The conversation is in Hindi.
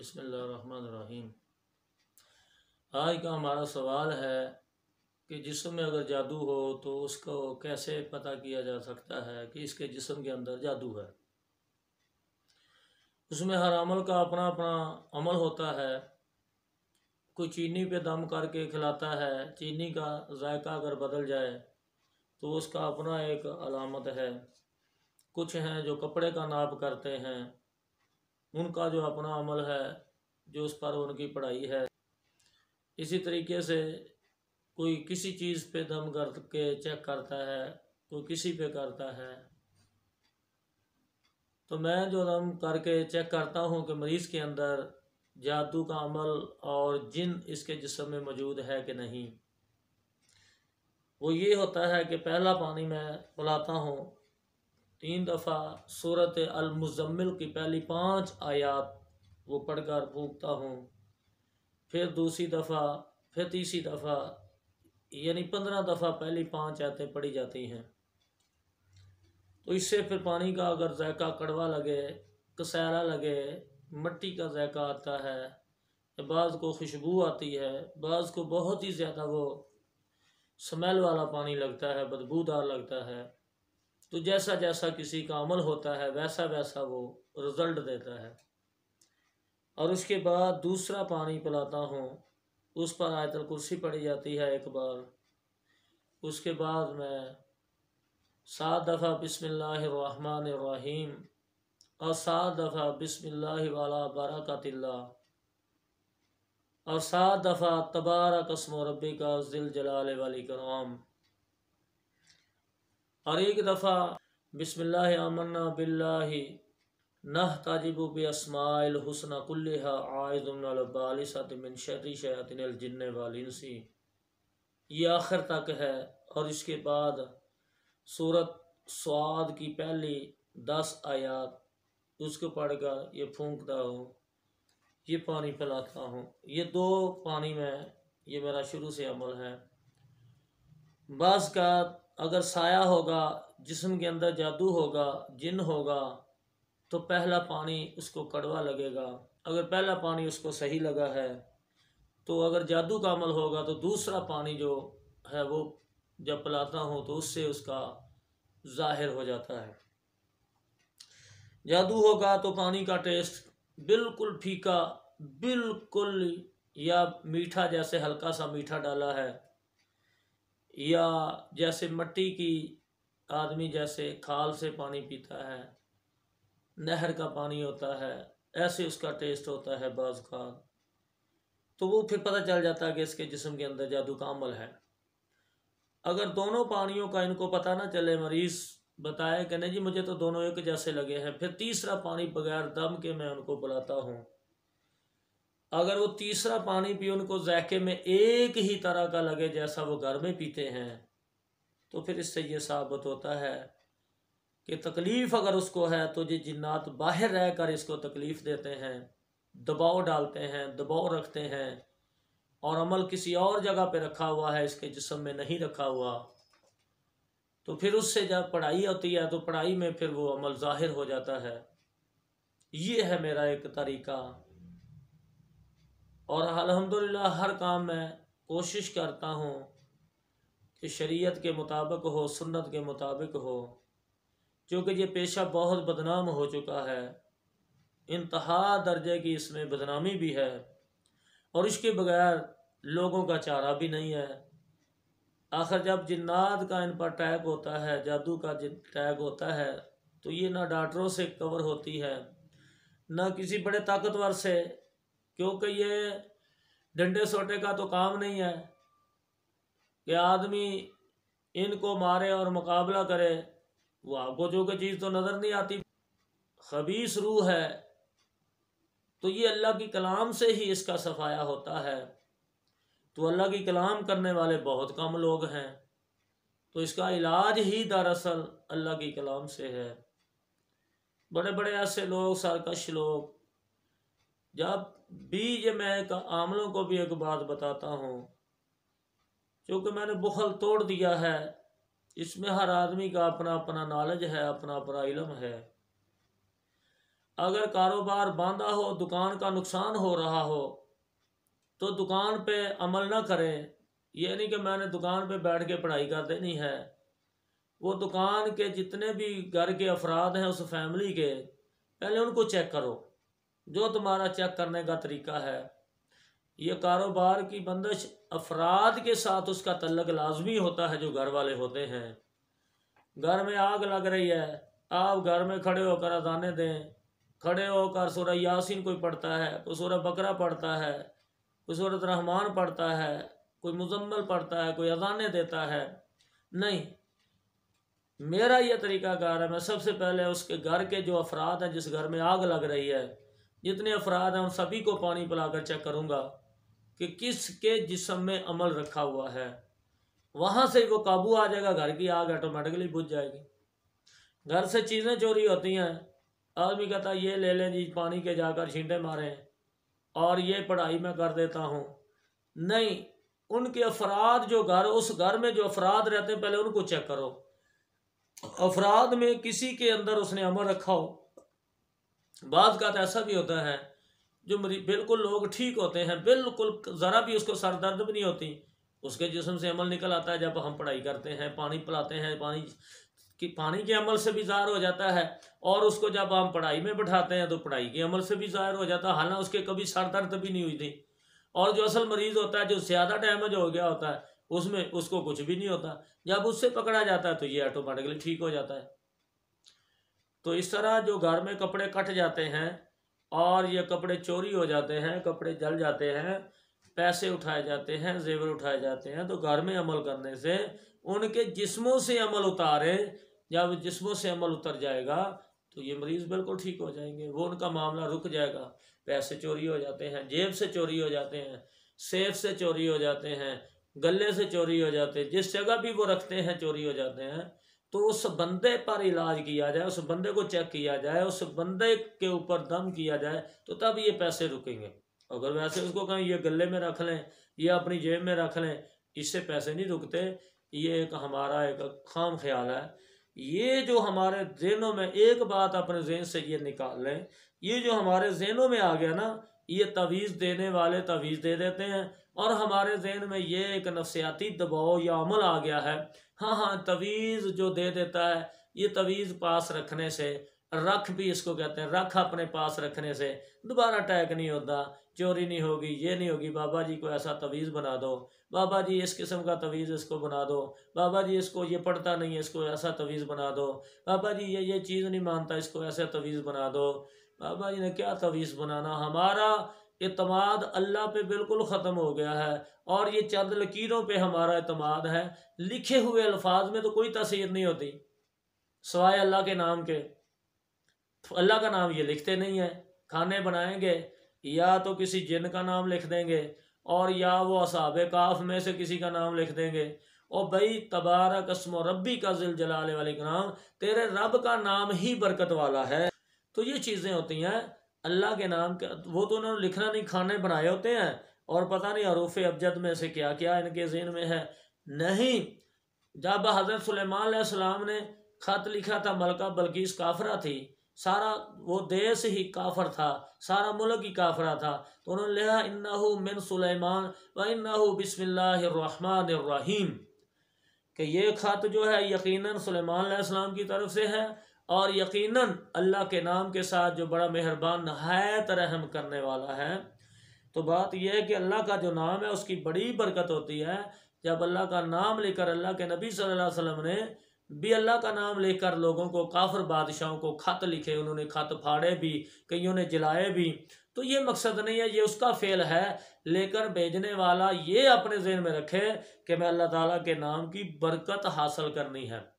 बिस्मिल्लाहिर्रहमानिर्रहीम। आज का हमारा सवाल है कि जिस्म में अगर जादू हो तो उसको कैसे पता किया जा सकता है कि इसके जिस्म के अंदर जादू है। उसमें हर अमल का अपना अपना अमल होता है। कोई चीनी पे दम करके खिलाता है, चीनी का जायका अगर बदल जाए तो उसका अपना एक अलामत है। कुछ हैं जो कपड़े का नाप करते हैं, उनका जो अपना अमल है, जो उस पर उनकी पढ़ाई है। इसी तरीके से कोई किसी चीज़ पे दम करके चेक करता है, कोई किसी पे करता है। तो मैं जो दम करके चेक करता हूँ कि मरीज़ के अंदर जादू का अमल और जिन इसके जिस्म में मौजूद है कि नहीं, वो ये होता है कि पहला पानी मैं पिलाता हूँ, 3 दफ़ा सूरत अल-मुज़म्मिल की पहली 5 आयत वो पढ़कर फूंकता हूँ। फिर दूसरी दफ़ा, फिर तीसरी दफ़ा, यानी 15 दफ़ा पहली 5 आयतें पढ़ी जाती हैं। तो इससे फिर पानी का अगर जायका कड़वा लगे, कसैला लगे, मिट्टी का जायका आता है, बाज़ को खुशबू आती है, बाज़ को बहुत ही ज़्यादा वो स्मेल वाला पानी लगता है, बदबूदार लगता है, तो जैसा जैसा किसी का अमल होता है वैसा वैसा वो रिज़ल्ट देता है। और उसके बाद दूसरा पानी पिलाता हूँ, उस पर आयतुल कुर्सी पढ़ी जाती है एक बार। उसके बाद मैं 7 दफ़ा बिस्मिल्लाहिर्रहमानिर्रहीम और 7 दफ़ा बिस्मिल्लाहि वाला बरकतिल्लाह और 7 दफ़ा तबारक अस्मु रब्बिका ज़िल जलाल वल इकराम और 1 दफ़ा बिस्मिल्लाहि आमन्ना बिल्लाहि नहताजिबु बि अस्माइल हुस्ना कुल्लिहा आइज़ुम मिनल बालिसति मिन शर्रि शयातिनिल जिन्नि वल इंसी, ये आखिर तक है। और इसके बाद सूरत स्वाद की पहली 10 आयत उसको पढ़कर ये फूंकता हूँ, ये पानी पिलाता हूँ। ये 2 पानी में ये मेरा शुरू से अमल है। बाज़ का अगर साया होगा, जिस्म के अंदर जादू होगा, जिन होगा, तो पहला पानी उसको कड़वा लगेगा। अगर पहला पानी उसको सही लगा है तो अगर जादू का अमल होगा तो दूसरा पानी जो है वो जब पिलाता हूँ तो उससे उसका ज़ाहिर हो जाता है। जादू होगा तो पानी का टेस्ट बिल्कुल फीका, बिल्कुल या मीठा, जैसे हल्का सा मीठा डाला है, या जैसे मिट्टी की आदमी जैसे खाल से पानी पीता है, नहर का पानी होता है, ऐसे उसका टेस्ट होता है बाज़ का। तो वो फिर पता चल जाता है कि इसके जिस्म के अंदर जादू का अमल है। अगर दोनों पानियों का इनको पता ना चले, मरीज़ बताए कि नहीं जी मुझे तो दोनों एक जैसे लगे हैं, फिर तीसरा पानी बगैर दम के मैं उनको पिलाता हूँ। अगर वो तीसरा पानी भी उनको जायके में एक ही तरह का लगे जैसा वो घर में पीते हैं, तो फिर इससे ये साबित होता है कि तकलीफ़ अगर उसको है तो ये जिन्नात बाहर रहकर इसको तकलीफ़ देते हैं, दबाव डालते हैं, दबाव रखते हैं, और अमल किसी और जगह पे रखा हुआ है, इसके जिस्म में नहीं रखा हुआ। तो फिर उससे जब पढ़ाई होती है तो पढ़ाई में फिर वो अमल ज़ाहिर हो जाता है। ये है मेरा एक तरीका। और अल्हम्दुलिल्लाह हर काम में कोशिश करता हूँ कि शरीयत के मुताबिक हो, सुन्नत के मुताबिक हो, क्योंकि ये पेशा बहुत बदनाम हो चुका है, इंतहा दर्जे की इसमें बदनामी भी है, और इसके बगैर लोगों का चारा भी नहीं है। आखिर जब जिन्नात का इन पर अटैक होता है, जादू का अटैक होता है, तो ये ना डॉक्टरों से कवर होती है ना किसी बड़े ताकतवर से, क्योंकि ये डंडे सोटे का तो काम नहीं है कि आदमी इनको मारे और मुकाबला करे। वो आपको जो कोई चीज़ तो नज़र नहीं आती, खबीस रूह है, तो ये अल्लाह की कलाम से ही इसका सफाया होता है। तो अल्लाह की कलाम करने वाले बहुत कम लोग हैं, तो इसका इलाज ही दरअसल अल्लाह की कलाम से है। बड़े बड़े ऐसे लोग, सरकश लोग, जब भी ये मैं आमलों को भी एक बात बताता हूँ, क्योंकि मैंने बुखल तोड़ दिया है, इसमें हर आदमी का अपना अपना नॉलेज है, अपना अपना इल्म है। अगर कारोबार बांधा हो, दुकान का नुकसान हो रहा हो, तो दुकान पे अमल ना करें। ये नहीं कि मैंने दुकान पे बैठ के पढ़ाई कर देनी है। वो दुकान के जितने भी घर के अफराद हैं उस फैमिली के, पहले उनको चेक करो, जो तुम्हारा चेक करने का तरीका है। ये कारोबार की बंदिश अफराद के साथ उसका तल्लक लाजमी होता है जो घर वाले होते हैं। घर में आग लग रही है, आप घर में खड़े होकर अजाने दें, खड़े होकर सूरह यासीन कोई पढ़ता है, कोई सूरह बकरा पढ़ता है, कोई सूरत रहमान पढ़ता है, कोई मुजम्मल पढ़ता है, कोई अजाने देता है। नहीं, मेरा यह तरीकाकार है, मैं सबसे पहले उसके घर के जो अफराद हैं, जिस घर में आग लग रही है, जितने अफराद हैं उन सभी को पानी पिलाकर चेक करूँगा कि किसके जिस्म में अमल रखा हुआ है। वहाँ से वो काबू आ जाएगा, घर की आग ऑटोमेटिकली बुझ जाएगी। घर से चीज़ें चोरी होती हैं, आदमी कहता है ये ले लें जी, पानी के जाकर छींटे मारें और ये पढ़ाई में कर देता हूँ। नहीं, उनके अफराद जो घर, उस घर में जो अफराद रहते हैं, पहले उनको चेक करो। अफराद में किसी के अंदर उसने अमल रखा हो। बात का तो ऐसा भी होता है जो बिल्कुल लोग ठीक होते हैं, बिल्कुल ज़रा भी उसको सर दर्द भी नहीं होती, उसके जिस्म से अमल निकल आता है। जब हम पढ़ाई करते हैं, पानी पिलाते हैं, पानी के अमल से भी ज़ाहिर हो जाता है, और उसको जब हम पढ़ाई में बैठाते हैं तो पढ़ाई के अमल से भी ज़ाहिर हो जाता है, हालांकि उसके कभी सर दर्द भी नहीं हुई थी। और जो असल मरीज़ होता है, जो ज़्यादा डैमेज हो गया होता है, उसमें उसको कुछ भी नहीं होता। जब उससे पकड़ा जाता है तो ये ऑटोमेटिकली ठीक हो जाता है। तो इस तरह जो घर में कपड़े कट जाते हैं और ये कपड़े चोरी हो जाते हैं, कपड़े जल जाते हैं, पैसे उठाए जाते हैं, जेवर उठाए जाते हैं, तो घर में अमल करने से उनके जिस्मों से अमल उतारे। जब जिस्मों से अमल उतर जाएगा तो ये मरीज़ बिल्कुल ठीक हो जाएंगे, वो उनका मामला रुक जाएगा। पैसे चोरी हो जाते हैं, जेब से चोरी हो जाते हैं, सेफ से चोरी हो जाते हैं, गले से चोरी हो जाते हैं, जिस जगह भी वो रखते हैं चोरी हो जाते हैं। तो उस बंदे पर इलाज किया जाए, उस बंदे को चेक किया जाए, उस बंदे के ऊपर दम किया जाए, तो तब ये पैसे रुकेंगे। अगर वैसे उसको कहें ये गले में रख लें, ये अपनी जेब में रख लें, इससे पैसे नहीं रुकते। ये एक हमारा एक खाम ख्याल है। ये जो हमारे जहनों में, एक बात अपने जहन से ये निकाल लें, ये जो हमारे जहनों में आ गया ना, ये तवीज़ देने वाले तवीज़ दे देते हैं, और हमारे जहन में ये एक नफसियाती दबाव या अमल आ गया है। हाँ, तवीज़ जो दे देता है, ये तवीज़ पास रखने से, रख भी इसको कहते हैं, रख अपने पास रखने से दोबारा अटैक नहीं होता, चोरी नहीं होगी, ये नहीं होगी। बाबा जी को ऐसा तवीज़ बना दो, बाबा जी इस किस्म का तवीज़ इसको बना दो, बाबा जी इसको ये पढ़ता नहीं है, इसको ऐसा तवीज़ बना दो, बाबा जी ये चीज़ नहीं मानता, इसको ऐसा तवीज़ बना दो। बाबा जी ने क्या तवीज़ बनाना, हमारा एतमाद अल्लाह पे बिल्कुल ख़त्म हो गया है, और ये चंद लकीरों पे हमारा एतमाद है। लिखे हुए अल्फाज में तो कोई तासीर नहीं होती सवाए अल्लाह के नाम के। अल्लाह का नाम ये लिखते नहीं है। खाने बनाएंगे या तो किसी जिन का नाम लिख देंगे, और या वो असहाबे काफ में से किसी का नाम लिख देंगे। और भाई तबारक अस्मो रब्बी का जिल जलाले वाले का नाम, तेरे रब का नाम ही बरकत वाला है। तो ये चीज़ें होती हैं अल्लाह के नाम के, वो तो उन्होंने लिखना नहीं, खाने बनाए होते हैं, और पता नहीं हरूफ अबजद में से क्या क्या इनके ज़हन में है। नहीं, जब हज़रत सुलेमान अलैहिस्सलाम ने ख़त लिखा था, मलका बल्कीस काफरा थी, सारा वो देश ही काफर था, सारा मुल्क ही काफरा था, तो उन्होंने लिखा इन्नहु मिन सुलेमान व इन्नहु बिस्मिल्लाहिर रहमानिर रहीम, कि ये ख़त जो है यकीनन सुलेमान अलैहिस्सलाम की तरफ से है, और यकीनन अल्लाह के नाम के साथ जो बड़ा मेहरबान नहायत रहम करने वाला है। तो बात यह है कि अल्लाह का जो नाम है उसकी बड़ी बरकत होती है। जब अल्लाह का नाम लेकर, अल्लाह के नबी सल्लल्लाहु अलैहि वसल्लम ने भी अल्लाह का नाम लेकर लोगों को, काफिर बादशाहों को खत लिखे, उन्होंने खत फाड़े भी, कईयों ने जलाए भी। तो ये मकसद नहीं है, ये उसका फेल है, लेकर भेजने वाला ये अपने ज़हन में रखे कि मैं अल्लाह ताला के नाम की बरकत हासिल करनी है।